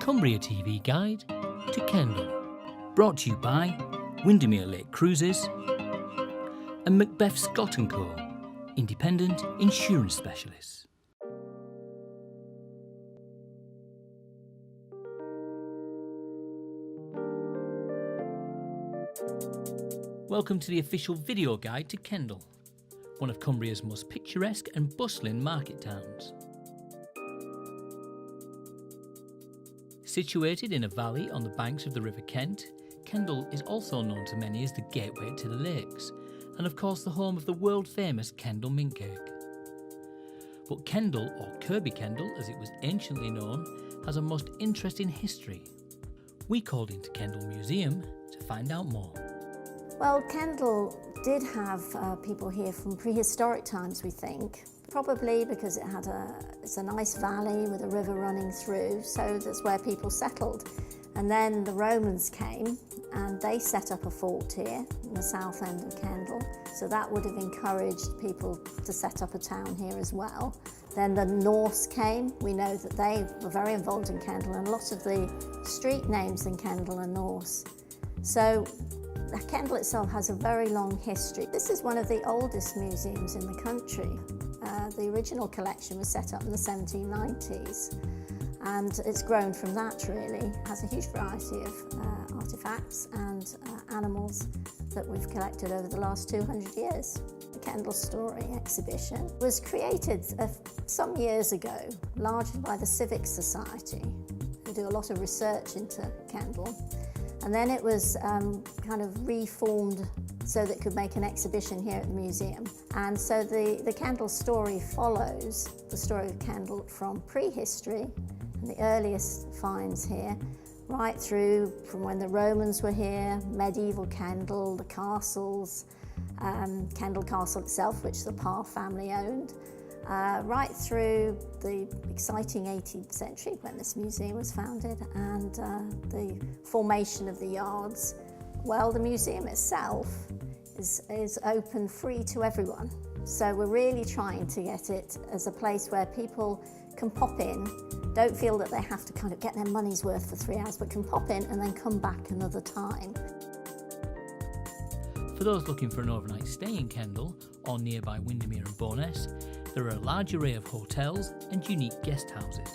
Cumbria TV guide to Kendal. Brought to you by Windermere Lake Cruises and Macbeth Scott & Co, independent insurance specialists. Welcome to the official video guide to Kendal, one of Cumbria's most picturesque and bustling market towns. Situated in a valley on the banks of the River Kent, Kendal is also known to many as the gateway to the lakes, and of course the home of the world-famous Kendal mint cake. But Kendal, or Kirby Kendal as it was anciently known, has a most interesting history. We called into Kendal Museum to find out more. Well, Kendal did have people here from prehistoric times, we think. Probably because it's a nice valley with a river running through, so that's where people settled. And then the Romans came and they set up a fort here in the south end of Kendal, so that would have encouraged people to set up a town here as well. Then the Norse came. We know that they were very involved in Kendal, and a lot of the street names in Kendal are Norse. So Kendal itself has a very long history. This is one of the oldest museums in the country. The original collection was set up in the 1790s, and it's grown from that really. It has a huge variety of artefacts and animals that we've collected over the last 200 years. The Kendal Story exhibition was created some years ago, largely by the Civic Society, who do a lot of research into Kendal. And then it was kind of reformed so that it could make an exhibition here at the museum. And so the Kendal story follows the story of Kendal from prehistory, and the earliest finds here, right through from when the Romans were here, medieval Kendal, the castles, Kendal Castle itself, which the Parr family owned, right through the exciting 18th century when this museum was founded, and the formation of the yards. Well, the museum itself is open free to everyone. So we're really trying to get it as a place where people can pop in, don't feel that they have to kind of get their money's worth for 3 hours, but can pop in and then come back another time. For those looking for an overnight stay in Kendal or nearby Windermere and Bowness, there are a large array of hotels and unique guest houses.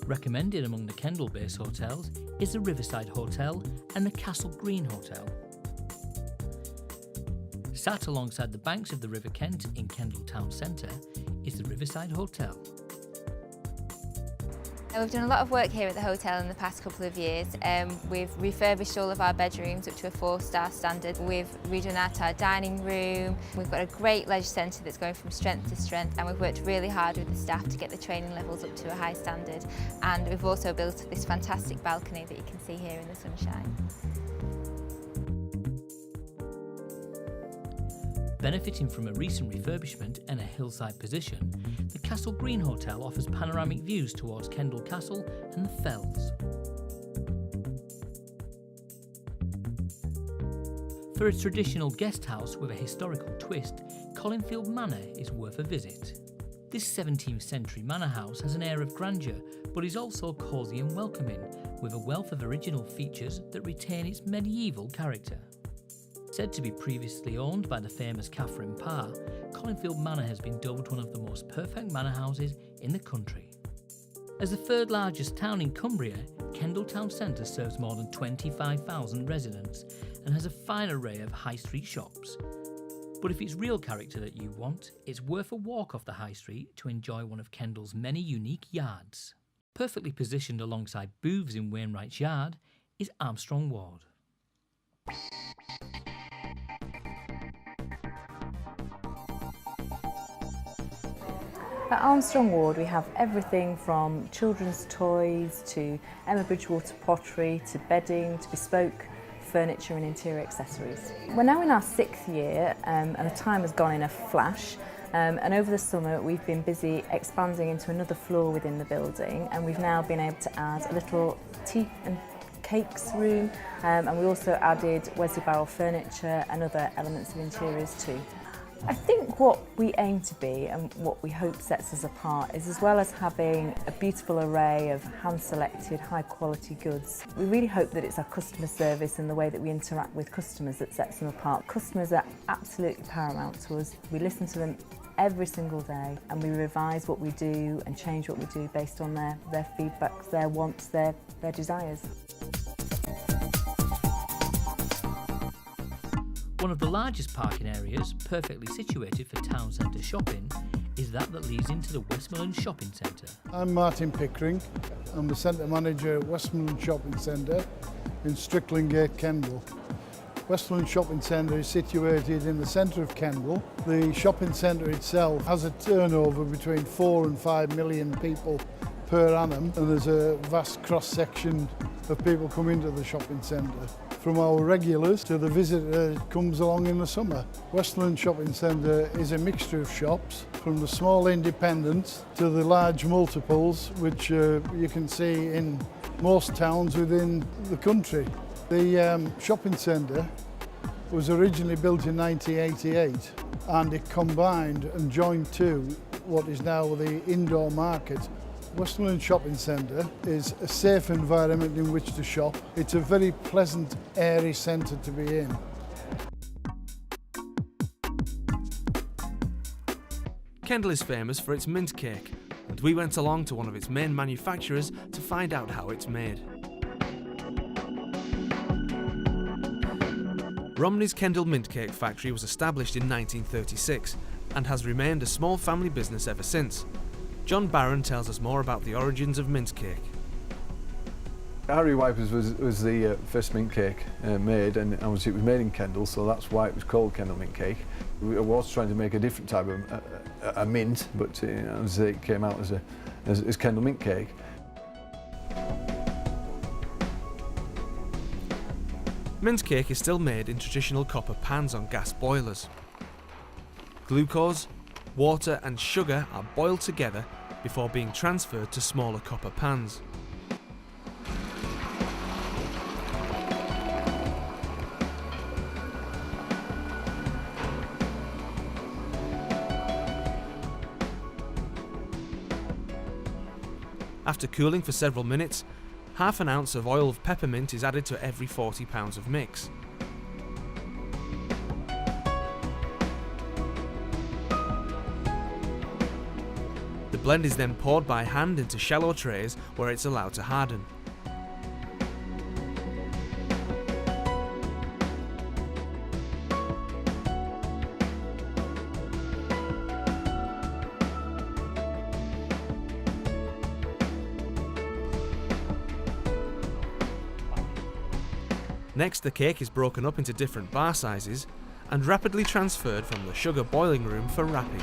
Recommended among the Kendal-based hotels is the Riverside Hotel and the Castle Green Hotel. Sat alongside the banks of the River Kent in Kendal Town Centre is the Riverside Hotel. We've done a lot of work here at the hotel in the past couple of years. We've refurbished all of our bedrooms up to a 4-star standard. We've redone out our dining room. We've got a great leisure centre that's going from strength to strength, and we've worked really hard with the staff to get the training levels up to a high standard. And we've also built this fantastic balcony that you can see here in the sunshine. Benefiting from a recent refurbishment and a hillside position, the Castle Green Hotel offers panoramic views towards Kendal Castle and the Fells. For a traditional guest house with a historical twist, Collinfield Manor is worth a visit. This 17th century manor house has an air of grandeur, but is also cosy and welcoming, with a wealth of original features that retain its medieval character. Said to be previously owned by the famous Catherine Parr, Collinfield Manor has been dubbed one of the most perfect manor houses in the country. As the third largest town in Cumbria, Kendal Town Centre serves more than 25,000 residents and has a fine array of high street shops. But if it's real character that you want, it's worth a walk off the high street to enjoy one of Kendal's many unique yards. Perfectly positioned alongside booths in Wainwright's Yard is Armstrong Ward. At Armstrong Ward we have everything from children's toys to Emma Bridgewater pottery to bedding to bespoke furniture and interior accessories. We're now in our 6th year and the time has gone in a flash, and over the summer we've been busy expanding into another floor within the building, and we've now been able to add a little tea and cakes room, and we also added Wesley Barrel furniture and other elements of interiors too. I think what we aim to be and what we hope sets us apart is, as well as having a beautiful array of hand-selected, high-quality goods, we really hope that it's our customer service and the way that we interact with customers that sets them apart. Customers are absolutely paramount to us. We listen to them every single day and we revise what we do and change what we do based on their feedback, their wants, their desires. One of the largest parking areas, perfectly situated for town centre shopping, is that leads into the Westland Shopping Centre. I'm Martin Pickering. I'm the Centre Manager at Westland Shopping Centre in Strickland Gate, Kendal. Westland Shopping Centre is situated in the centre of Kendal. The shopping centre itself has a turnover between 4 and 5 million people per annum, and there's a vast cross-section of people come into the shopping centre, from our regulars to the visitor that comes along in the summer. Westland Shopping Centre is a mixture of shops, from the small independents to the large multiples, which you can see in most towns within the country. The shopping centre was originally built in 1988, and it combined and joined to what is now the indoor market. Westland Shopping Centre is a safe environment in which to shop. It's a very pleasant, airy centre to be in. Kendal is famous for its mint cake, and we went along to one of its main manufacturers to find out how it's made. Romney's Kendal Mint Cake factory was established in 1936 and has remained a small family business ever since. John Barron tells us more about the origins of mint cake. Harry Wipers was the first mint cake made, and obviously it was made in Kendal, so that's why it was called Kendal Mint Cake. We was trying to make a different type of a mint, but it came out as Kendal Mint Cake. Mint cake is still made in traditional copper pans on gas boilers. Glucose, water and sugar are boiled together before being transferred to smaller copper pans. After cooling for several minutes, half an ounce of oil of peppermint is added to every 40 pounds of mix. The blend is then poured by hand into shallow trays where it's allowed to harden. Next, the cake is broken up into different bar sizes and rapidly transferred from the sugar boiling room for wrapping.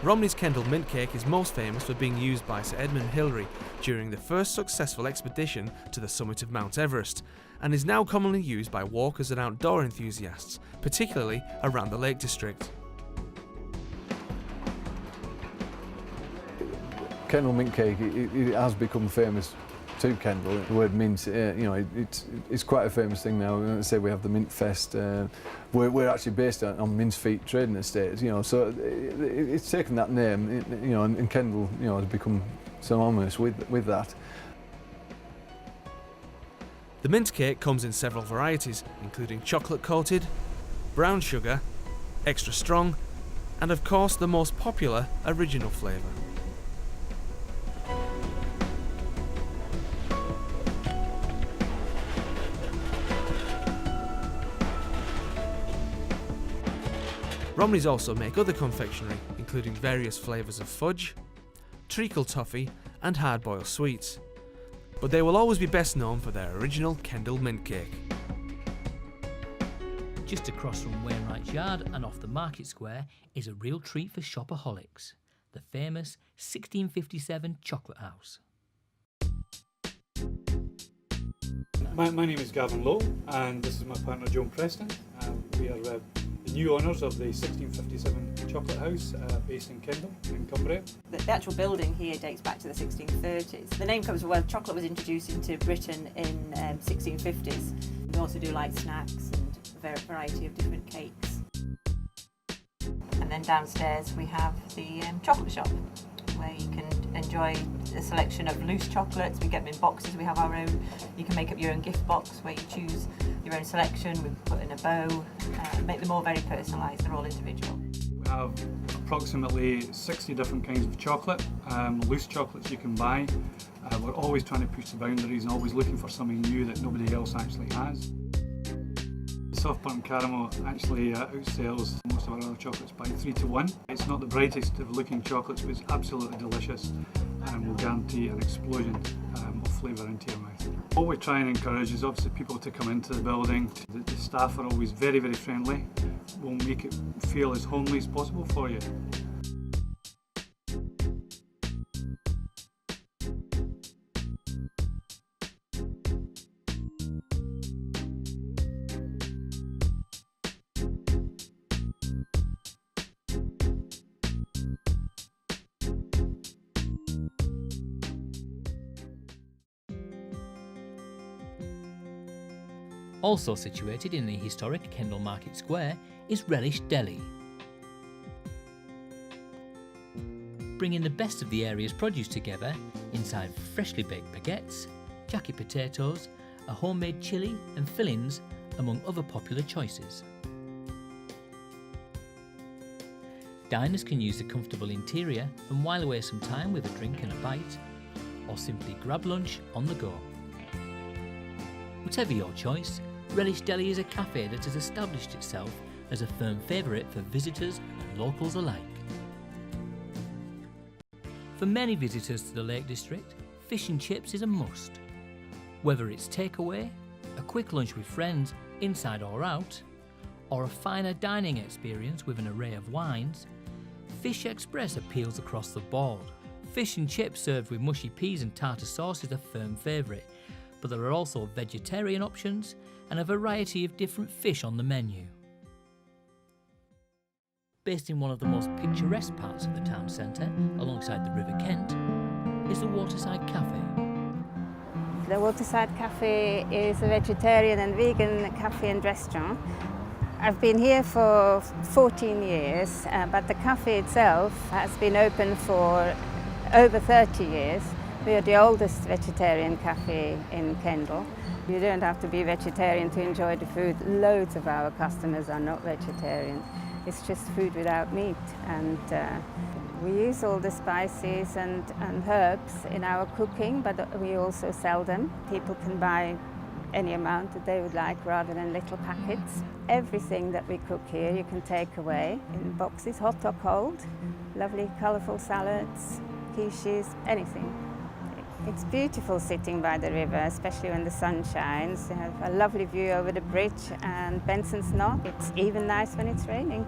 Romney's Kendal Mint Cake is most famous for being used by Sir Edmund Hillary during the first successful expedition to the summit of Mount Everest, and is now commonly used by walkers and outdoor enthusiasts, particularly around the Lake District. Kendal Mint Cake, it has become famous to Kendal. The word mint, it's quite a famous thing now. Let's say we have the Mint Fest. We're actually based on Mincefield Trading Estates, so it's taken that name, and Kendal, has become synonymous with that. The mint cake comes in several varieties, including chocolate coated, brown sugar, extra strong, and of course the most popular original flavour. Romneys also make other confectionery, including various flavours of fudge, treacle toffee and hard-boiled sweets. But they will always be best known for their original Kendal Mint Cake. Just across from Wainwright's Yard and off the Market Square is a real treat for shopaholics, the famous 1657 Chocolate House. My name is Gavin Lowe, and this is my partner Joan Preston. We are the new owners of the 1657 Chocolate House based in Kendal, in Cumbria. The actual building here dates back to the 1630s. The name comes from where chocolate was introduced into Britain in 1650s. We also do like snacks and a variety of different cakes. And then downstairs we have the chocolate shop, where you can enjoy a selection of loose chocolates. We get them in boxes, we have our own. You can make up your own gift box where you choose your own selection, we put in a bow, make them all very personalised, they're all individual. We have approximately 60 different kinds of chocolate, loose chocolates you can buy. We're always trying to push the boundaries and always looking for something new that nobody else actually has. Soft burnt caramel actually outsells most of our other chocolates by 3 to 1. It's not the brightest of looking chocolates, but it's absolutely delicious and will guarantee an explosion of flavour into your mouth. What we try and encourage is obviously people to come into the building. The staff are always very, very friendly. We'll make it feel as homely as possible for you. Also situated in the historic Kendal Market Square is Relish Deli. Bringing the best of the area's produce together inside freshly baked baguettes, jacket potatoes, a homemade chilli and fillings, among other popular choices. Diners can use the comfortable interior and while away some time with a drink and a bite, or simply grab lunch on the go. Whatever your choice, Relish Deli is a cafe that has established itself as a firm favourite for visitors and locals alike. For many visitors to the Lake District, fish and chips is a must. Whether it's takeaway, a quick lunch with friends, inside or out, or a finer dining experience with an array of wines, Fish Express appeals across the board. Fish and chips served with mushy peas and tartar sauce is a firm favourite, but there are also vegetarian options and a variety of different fish on the menu. Based in one of the most picturesque parts of the town centre, alongside the River Kent, is the Waterside Cafe. The Waterside Cafe is a vegetarian and vegan cafe and restaurant. I've been here for 14 years, but the cafe itself has been open for over 30 years. We are the oldest vegetarian cafe in Kendal. You don't have to be vegetarian to enjoy the food. Loads of our customers are not vegetarian. It's just food without meat, and we use all the spices and herbs in our cooking, but we also sell them. People can buy any amount that they would like rather than little packets. Everything that we cook here you can take away in boxes, hot or cold. Lovely colourful salads, quiches, anything. It's beautiful sitting by the river, especially when the sun shines. You have a lovely view over the bridge and Benson's Knot. It's even nice when it's raining.